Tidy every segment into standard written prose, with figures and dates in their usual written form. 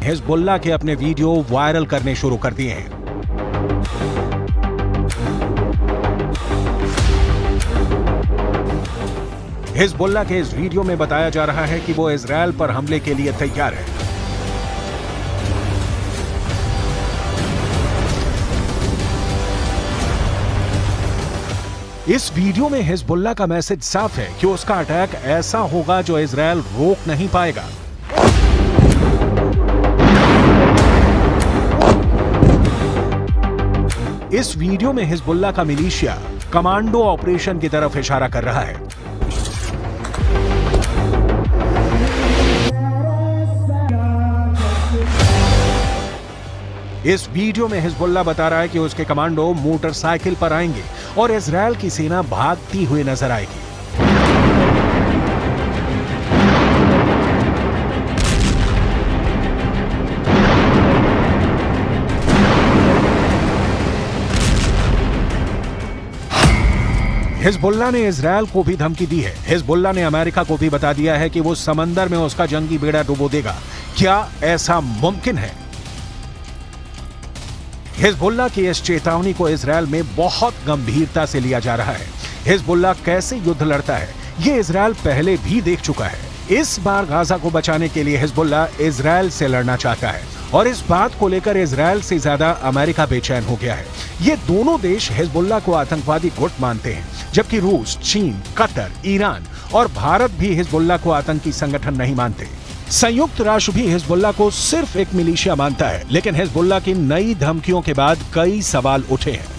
Hezbollah के अपने video viral करने शुरू कर दिए हैं। हिजबुल्लाह के इस वीडियो में बताया जा रहा है कि वो इजरायल पर हमले के लिए तैयार है। इस वीडियो में हिजबुल्लाह का मैसेज साफ है कि उसका अटैक ऐसा होगा जो इजरायल रोक नहीं पाएगा। इस वीडियो में हिजबुल्लाह का मिलिशिया कमांडो ऑपरेशन की तरफ इशारा कर रहा है। इस वीडियो में हिजबुल्लाह बता रहा है कि उसके कमांडो मोटरसाइकिल पर आएंगे और इजरायल की सेना भागती हुई नजर आएगी। हिजबुल्लाह ने इजरायल को भी धमकी दी है। हिजबुल्लाह ने अमेरिका को भी बता दिया है कि वो समंदर में उसका जंगी बेड़ा डुबो देगा। क्या ऐसा मुमकिन है? हिजबुल्लाह की इस चेतावनी को इजरायल में बहुत गंभीरता से लिया जा रहा है। हिजबुल्लाह कैसे युद्ध लड़ता है, ये इजरायल पहले भी देख चुका है। इस बार गाजा को बचाने के लिए हिजबुल्लाह इजरायल से लड़ना चाहता है और इस बात को लेकर इजरायल से ज्यादा अमेरिका बेचैन हो गया है। ये दोनों देश हिजबुल्लाह को आतंकवादी गुट मानते हैं, जबकि रूस, चीन, कतर, ईरान और भारत भी हिजबुल्लाह को आतंकी संगठन नहीं मानते। संयुक्त राष्ट्र भी हिजबुल्लाह को सिर्फ एक मिलिशिया मानता है, लेकिन हिजबुल्लाह की नई धमकियों के बाद कई सवाल उठे हैं।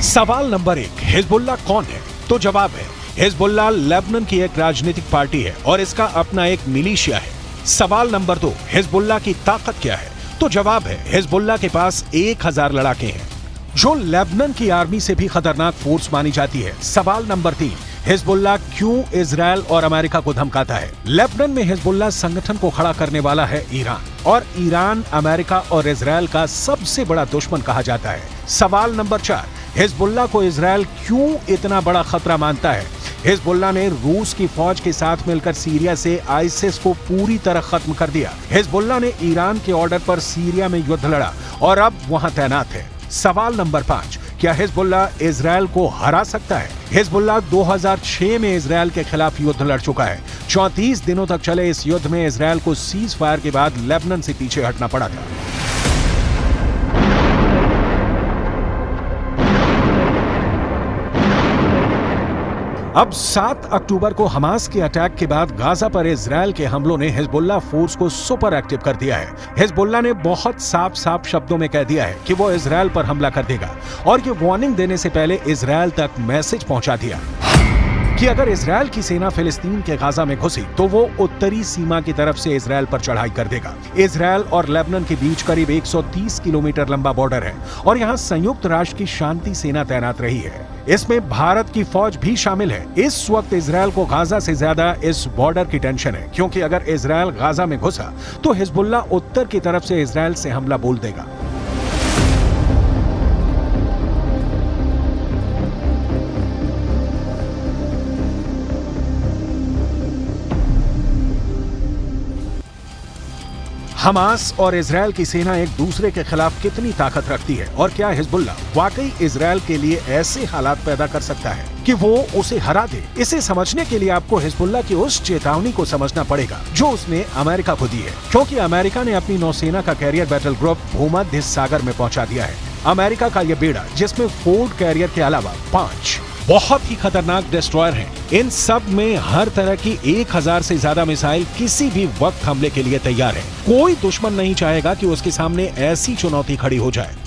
सवाल नंबर 1, हिजबुल्लाह कौन है? तो जवाब है, हिजबुल्लाह लेबनान की एक राजनीतिक पार्टी है और इसका अपना एक मिलिशिया है। सवाल नंबर 2, हिजबुल्लाह की ताकत क्या है? तो जवाब है, हिजबुल्लाह के पास 1000 लड़ाके हैं, जो लेबनान की आर्मी से भी खतरनाक फोर्स मानी जाती है। सवाल नंबर 3, हिजबुल्लाह क्यों इजरायल और अमेरिका को धमकाता है? लेबनान में हिजबुल्लाह संगठन को खड़ा करने वाला है ईरान, और ईरान अमेरिका और इजरायल का सबसे बड़ा दुश्मन कहा जाता है। सवाल नंबर 4, हिजबुल्लाह को इजरायल क्यों इतना बड़ा खतरा मानता है? हिजबुल्लाह ने रूस की फौज के साथ मिलकर सीरिया से आईसिस को पूरी तरह खत्म कर दिया। हिजबुल्लाह ने ईरान के ऑर्डर पर सीरिया में युद्ध लड़ा और अब वहां तैनात है। सवाल नंबर 5, क्या हिजबुल्लाह इजरायल को हरा सकता है? हिजबुल्लाह 2006 में इजरायल के खिलाफ युद्ध लड़ चुका है। 34 दिनों तक चले इस युद्ध में इजरायल को सीज फायर के बाद लेबनान से पीछे हटना पड़ा था। अब 7 अक्टूबर को हमास के अटैक के बाद गाजा पर इजरायल के हमलों ने हिजबुल्लाह फोर्स को सुपर एक्टिव कर दिया है। हिजबुल्लाह ने बहुत साफ शब्दों में कह दिया है कि वो इजरायल पर हमला कर देगा और ये वार्निंग देने से पहले इजरायल तक मैसेज पहुंचा दिया कि अगर इजरायल की सेना फिलिस्तीन के गाजा में घुसी तो वो उत्तरी सीमा की तरफ से इजरायल पर चढ़ाई कर देगा। इजरायल और लेबनान के बीच करीब 130 किलोमीटर लंबा बॉर्डर है और यहाँ संयुक्त राष्ट्र की शांति सेना तैनात रही है। इसमें भारत की फौज भी शामिल है। इस वक्त इजरायल को गाजा से ज्यादा इस बॉर्डर की टेंशन है, क्योंकि अगर इजरायल गाजा में घुसा तो हिजबुल्लाह उत्तर की तरफ से इजरायल से हमला बोल देगा। हमास और इजरायल की सेना एक दूसरे के खिलाफ कितनी ताकत रखती है और क्या हिजबुल्लाह वाकई इजरायल के लिए ऐसे हालात पैदा कर सकता है कि वो उसे हरा दे? इसे समझने के लिए आपको हिजबुल्लाह की उस चेतावनी को समझना पड़ेगा जो उसने अमेरिका को दी है, क्योंकि अमेरिका ने अपनी नौसेना का कैरियर बैटल ग्रुप भूमध्य सागर में पहुंचा दिया है। अमेरिका का यह बेड़ा, जिसमें फोर्ड कैरियर के अलावा 5 बहुत ही खतरनाक डिस्ट्रॉयर हैं, इन सब में हर तरह की 1000 से ज्यादा मिसाइल किसी भी वक्त हमले के लिए तैयार है। कोई दुश्मन नहीं चाहेगा कि उसके सामने ऐसी चुनौती खड़ी हो जाए।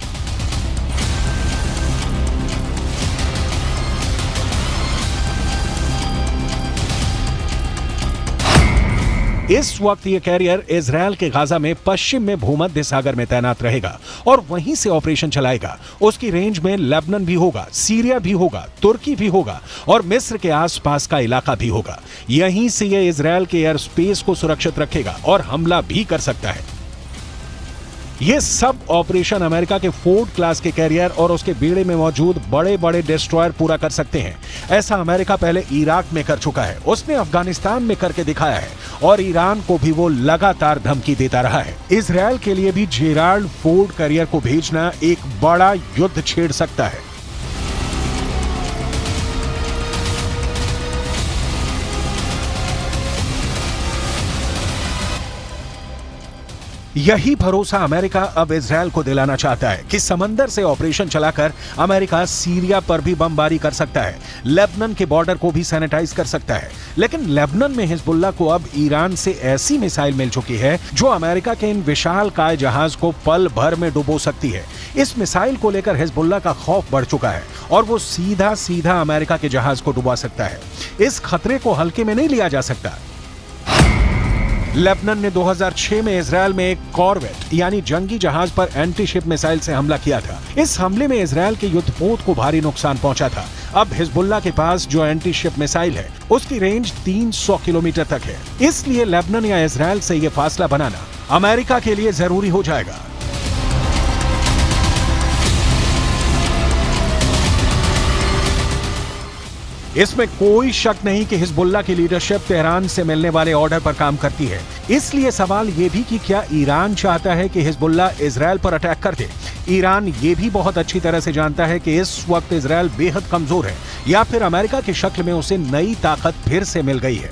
इस वक्त ये कैरियर इजरायल के गाजा में पश्चिम में भूमध्य सागर में तैनात रहेगा और वहीं से ऑपरेशन चलाएगा। उसकी रेंज में लेबनान भी होगा, सीरिया भी होगा, तुर्की भी होगा और मिस्र के आसपास का इलाका भी होगा। यहीं से ये इजरायल के एयर स्पेस को सुरक्षित रखेगा और हमला भी कर सकता है। ये सब ऑपरेशन अमेरिका के फोर्ड क्लास के कैरियर और उसके बेड़े में मौजूद बड़े बड़े डिस्ट्रॉयर पूरा कर सकते हैं। ऐसा अमेरिका पहले इराक में कर चुका है, उसने अफगानिस्तान में करके दिखाया है और ईरान को भी वो लगातार धमकी देता रहा है। इजरायल के लिए भी जेराल्ड फोर्ड कैरियर को भेजना एक बड़ा युद्ध छेड़ सकता है। यही भरोसा अमेरिका अब इजरायल को दिलाना चाहता है कि समंदर से ऑपरेशन चलाकर अमेरिका सीरिया पर भी बमबारी कर सकता है, लेबनान के बॉर्डर को भी सैनिटाइज कर सकता है। लेकिन लेबनान में हिजबुल्लाह को अब ईरान से ऐसी मिसाइल मिल चुकी है जो अमेरिका के इन विशालकाय जहाज को पल भर में डुबो सकती है। इस मिसाइल को लेकर हिजबुल्लाह का खौफ बढ़ चुका है और वो सीधा सीधा अमेरिका के जहाज को डुबा सकता है। इस खतरे को हल्के में नहीं लिया जा सकता। लेबनान ने 2006 में इजरायल में एक कॉरवेट यानी जंगी जहाज पर एंटी शिप मिसाइल से हमला किया था। इस हमले में इजरायल के युद्धपोत को भारी नुकसान पहुंचा था। अब हिजबुल्लाह के पास जो एंटी शिप मिसाइल है उसकी रेंज 300 किलोमीटर तक है। इसलिए लेबनान या इजरायल से यह फासला बनाना अमेरिका के लिए जरूरी हो जाएगा। इसमें कोई शक नहीं कि हिजबुल्लाह की लीडरशिप तेहरान से मिलने वाले ऑर्डर पर काम करती है। इसलिए सवाल यह भी कि क्या ईरान चाहता है कि हिजबुल्लाह इजरायल पर अटैक कर दे। ईरान ये भी बहुत अच्छी तरह से जानता है कि इस वक्त इजरायल बेहद कमजोर है या फिर अमेरिका की शक्ल में उसे नई ताकत फिर से मिल गई है।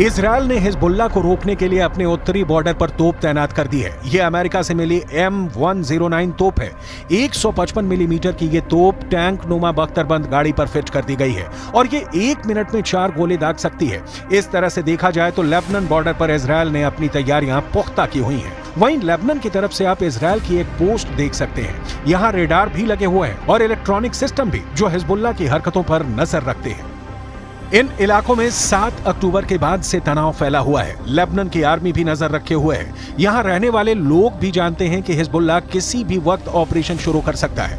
इजरायल ने हिजबुल्लाह को रोकने के लिए अपने उत्तरी बॉर्डर पर तोप तैनात कर दी है। ये अमेरिका से मिली M109 तोप है। 155 मिलीमीटर की ये तोप टैंक नुमा बख्तरबंद गाड़ी पर फिट कर दी गई है और ये 1 मिनट में 4 गोले दाग सकती है। इस तरह से देखा जाए तो लेबनान बॉर्डर पर इजरायल ने अपनी तैयारियां पुख्ता की हुई हैं। वहीं लेबनान की तरफ से आप इजरायल की एक पोस्ट देख सकते हैं। यहाँ रेडार भी लगे हुए हैं और इलेक्ट्रॉनिक सिस्टम भी जो हिजबुल्लाह की हरकतों पर नजर रखते हैं। इन इलाकों में 7 अक्टूबर के बाद से तनाव फैला हुआ है। लेबनान की आर्मी भी नजर रखे हुए है। यहाँ रहने वाले लोग भी जानते हैं कि हिजबुल्लाह किसी भी वक्त ऑपरेशन शुरू कर सकता है।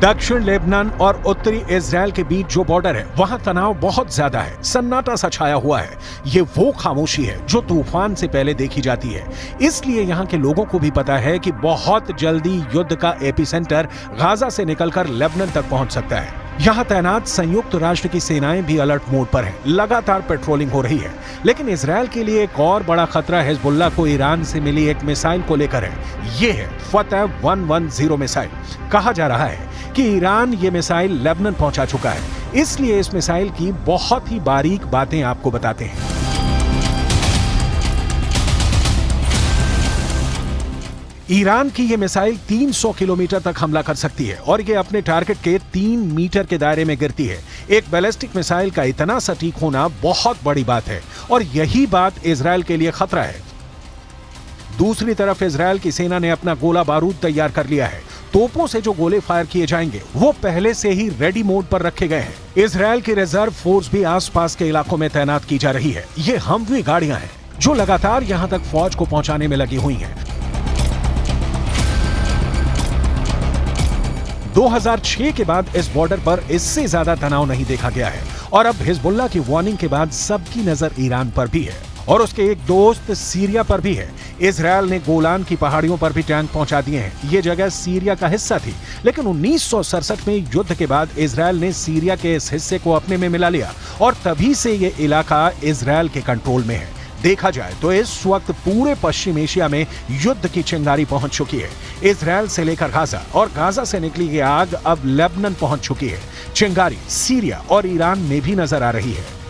दक्षिण लेबनान और उत्तरी इजरायल के बीच जो बॉर्डर है वहां तनाव बहुत ज्यादा है। सन्नाटा सा छाया हुआ है। ये वो खामोशी है जो तूफान से पहले देखी जाती है। इसलिए यहाँ के लोगों को भी पता है कि बहुत जल्दी युद्ध का एपिसेंटर गाजा से निकलकर लेबनान तक पहुंच सकता है। यहाँ तैनात संयुक्त राष्ट्र की सेनाएं भी अलर्ट मोड पर हैं। लगातार पेट्रोलिंग हो रही है। लेकिन इजरायल के लिए एक और बड़ा खतरा हिजबुल्लाह को ईरान से मिली एक मिसाइल को लेकर है। ये है फतह 110 मिसाइल। कहा जा रहा है कि ईरान ये मिसाइल लेबनान पहुंचा चुका है। इसलिए इस मिसाइल की बहुत ही बारीक बातें आपको बताते हैं। ईरान की ये मिसाइल 300 किलोमीटर तक हमला कर सकती है और ये अपने टारगेट के 3 मीटर के दायरे में गिरती है। एक बैलिस्टिक मिसाइल का इतना सटीक होना बहुत बड़ी बात है और यही बात इजरायल के लिए खतरा है। दूसरी तरफ इजरायल की सेना ने अपना गोला बारूद तैयार कर लिया है। तोपों से जो गोले फायर किए जाएंगे वो पहले से ही रेडी मोड पर रखे गए हैं। इजरायल की रिजर्व फोर्स भी आसपास के इलाकों में तैनात की जा रही है। ये हमवी गाड़ियां हैं जो लगातार यहां तक फौज को पहुंचाने में लगी हुई हैं। 2006 के बाद इस बॉर्डर पर इससे ज्यादा तनाव नहीं देखा गया है और अब हिजबुल्लाह की वार्निंग के बाद सबकी नजर ईरान पर भी है और उसके एक दोस्त सीरिया पर भी है। इजरायल ने गोलान की पहाड़ियों पर भी टैंक पहुंचा दिए हैं। ये जगह सीरिया का हिस्सा थी, लेकिन 1967 में युद्ध के बाद इजरायल ने सीरिया के इस हिस्से को अपने में मिला लिया और तभी से ये इलाका इजरायल के कंट्रोल में है। देखा जाए तो इस वक्त पूरे पश्चिम एशिया में युद्ध की चिंगारी पहुंच चुकी है। इजरायल से लेकर गाजा और गाजा से निकली ये आग अब लेबनान पहुंच चुकी है। चिंगारी सीरिया और ईरान में भी नजर आ रही है।